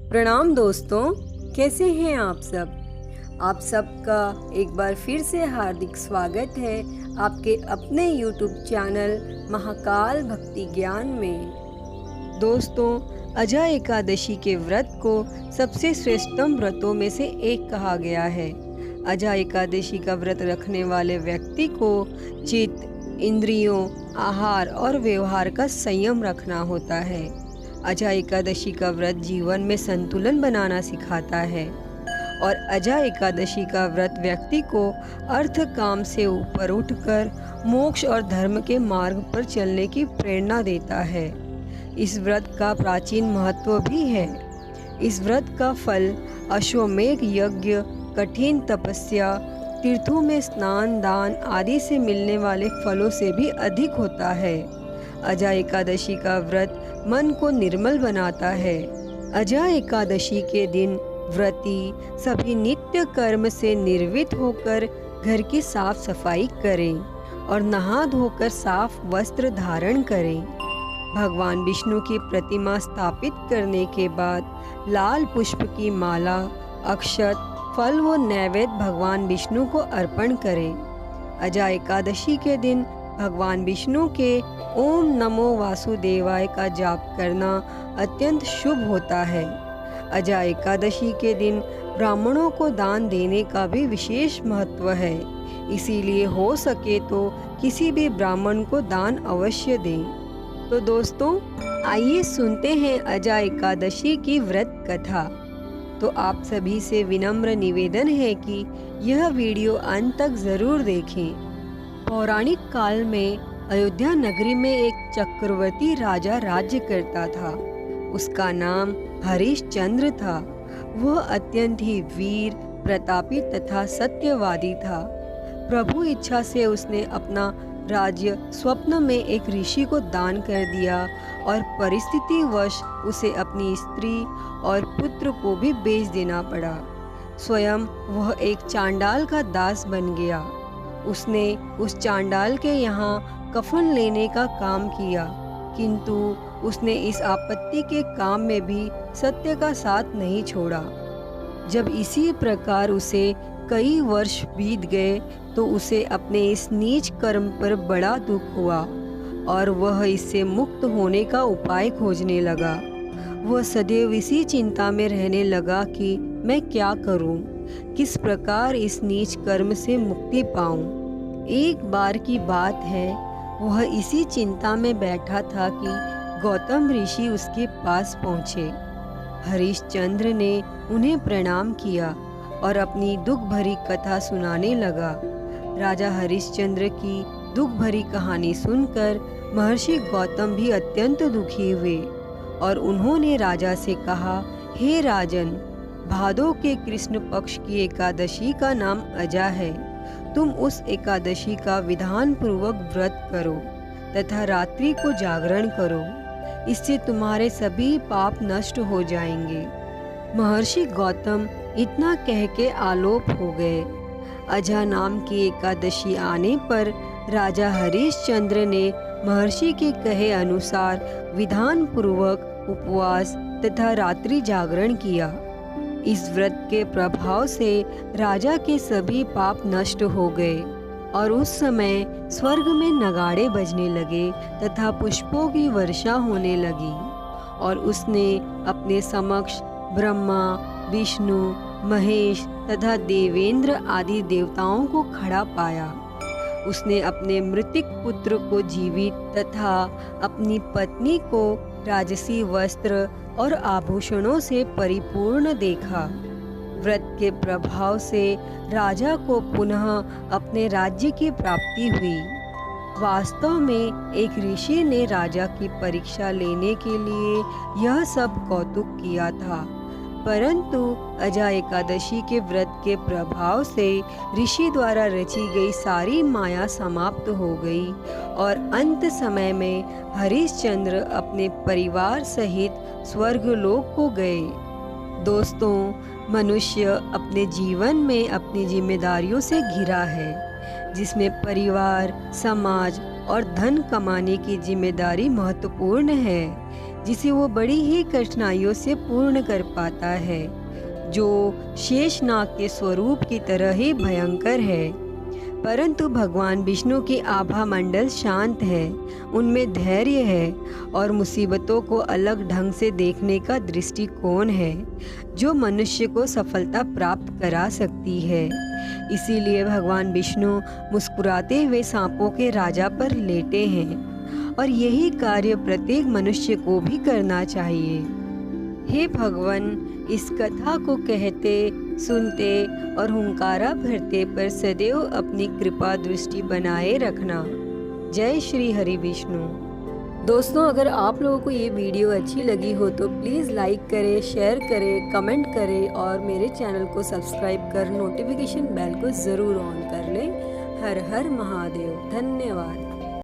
प्रणाम दोस्तों, कैसे हैं आप सब। आप सबका एक बार फिर से हार्दिक स्वागत है आपके अपने YouTube चैनल महाकाल भक्ति ज्ञान में। दोस्तों, अजा एकादशी के व्रत को सबसे श्रेष्ठतम व्रतों में से एक कहा गया है। अजा एकादशी का व्रत रखने वाले व्यक्ति को चित्त, इंद्रियों, आहार और व्यवहार का संयम रखना होता है। अजा एकादशी का व्रत जीवन में संतुलन बनाना सिखाता है और अजा एकादशी का व्रत व्यक्ति को अर्थ काम से ऊपर उठकर मोक्ष और धर्म के मार्ग पर चलने की प्रेरणा देता है। इस व्रत का प्राचीन महत्व भी है। इस व्रत का फल अश्वमेध यज्ञ, कठिन तपस्या, तीर्थों में स्नान, दान आदि से मिलने वाले फलों से भी अधिक होता है। अजा एकादशी का व्रत मन को निर्मल बनाता है। अजा एकादशी के दिन व्रती सभी नित्य कर्म से निर्वृत्त होकर घर की साफ सफाई करें और नहा धोकर साफ वस्त्र धारण करें। भगवान विष्णु की प्रतिमा स्थापित करने के बाद लाल पुष्प की माला, अक्षत, फल व नैवेद्य भगवान विष्णु को अर्पण करें। अजा एकादशी के दिन भगवान विष्णु के ओम नमो वासुदेवाय का जाप करना अत्यंत शुभ होता है। अजा एकादशी के दिन ब्राह्मणों को दान देने का भी विशेष महत्व है, इसीलिए हो सके तो किसी भी ब्राह्मण को दान अवश्य दें। तो दोस्तों, आइए सुनते हैं अजा एकादशी की व्रत कथा। तो आप सभी से विनम्र निवेदन है कि यह वीडियो अंत तक जरूर देखें। पौराणिक काल में अयोध्या नगरी में एक चक्रवर्ती राजा राज्य करता था। उसका नाम हरिश्चंद्र था। वह अत्यंत ही वीर, प्रतापी तथा सत्यवादी था। प्रभु इच्छा से उसने अपना राज्य स्वप्न में एक ऋषि को दान कर दिया और परिस्थितिवश उसे अपनी स्त्री और पुत्र को भी बेच देना पड़ा। स्वयं वह एक चांडाल का दास बन गया। उसने उस चांडाल के यहाँ कफन लेने का काम किया, किंतु उसने इस आपत्ति के काम में भी सत्य का साथ नहीं छोड़ा। जब इसी प्रकार उसे कई वर्ष बीत गए तो उसे अपने इस नीच कर्म पर बड़ा दुख हुआ और वह इससे मुक्त होने का उपाय खोजने लगा। वह सदैव इसी चिंता में रहने लगा कि मैं क्या करूं, किस प्रकार इस नीच कर्म से मुक्ति पाऊं। एक बार की बात है, वह इसी चिंता में बैठा था कि गौतम ऋषि उसके पास पहुँचे। हरिश्चंद्र ने उन्हें प्रणाम किया और अपनी दुख भरी कथा सुनाने लगा। राजा हरिश्चंद्र की दुख भरी कहानी सुनकर महर्षि गौतम भी अत्यंत दुखी हुए और उन्होंने राजा से कहा, हे राजन, भादो के कृष्ण पक्ष की एकादशी का नाम अजा है। तुम उस एकादशी का विधान पूर्वक व्रत करो तथा रात्रि को जागरण करो, इससे तुम्हारे सभी पाप नष्ट हो जाएंगे। महर्षि गौतम इतना कह के आलोप हो गए। अजा नाम की एकादशी आने पर राजा हरिश्चंद्र ने महर्षि के कहे अनुसार विधान पूर्वक उपवास तथा रात्रि जागरण किया। इस व्रत के प्रभाव से राजा के सभी पाप नष्ट हो गए और उस समय स्वर्ग में नगाड़े बजने लगे तथा पुष्पों की वर्षा होने लगी और उसने अपने समक्ष ब्रह्मा, विष्णु, महेश तथा देवेंद्र आदि देवताओं को खड़ा पाया। उसने अपने मृतिक पुत्र को जीवित तथा अपनी पत्नी को राजसी वस्त्र और आभूषणों से परिपूर्ण देखा। व्रत के प्रभाव से राजा को पुनः अपने राज्य की प्राप्ति हुई। वास्तव में एक ऋषि ने राजा की परीक्षा लेने के लिए यह सब कौतुक किया था, परंतु अजा एकादशी के व्रत के प्रभाव से ऋषि द्वारा रची गई सारी माया समाप्त हो गई और अंत समय में हरिश्चंद्र अपने परिवार सहित स्वर्गलोक को गए। दोस्तों, मनुष्य अपने जीवन में अपनी जिम्मेदारियों से घिरा है, जिसमें परिवार, समाज और धन कमाने की जिम्मेदारी महत्वपूर्ण है। जिसे वो बड़ी ही कठिनाइयों से पूर्ण कर पाता है, जो शेषनाग के स्वरूप की तरह ही भयंकर है। परंतु भगवान विष्णु की आभा मंडल शांत है, उनमें धैर्य है और मुसीबतों को अलग ढंग से देखने का दृष्टिकोण है, जो मनुष्य को सफलता प्राप्त करा सकती है। इसीलिए भगवान विष्णु मुस्कुराते हुए सांपों के राजा पर लेटे हैं और यही कार्य प्रत्येक मनुष्य को भी करना चाहिए। हे भगवान, इस कथा को कहते, सुनते और हुंकारा भरते पर सदैव अपनी कृपा दृष्टि बनाए रखना। जय श्री हरि विष्णु। दोस्तों, अगर आप लोगों को ये वीडियो अच्छी लगी हो तो प्लीज़ लाइक करें, शेयर करें, कमेंट करें और मेरे चैनल को सब्सक्राइब कर नोटिफिकेशन बेल को ज़रूर ऑन कर लें। हर हर महादेव। धन्यवाद।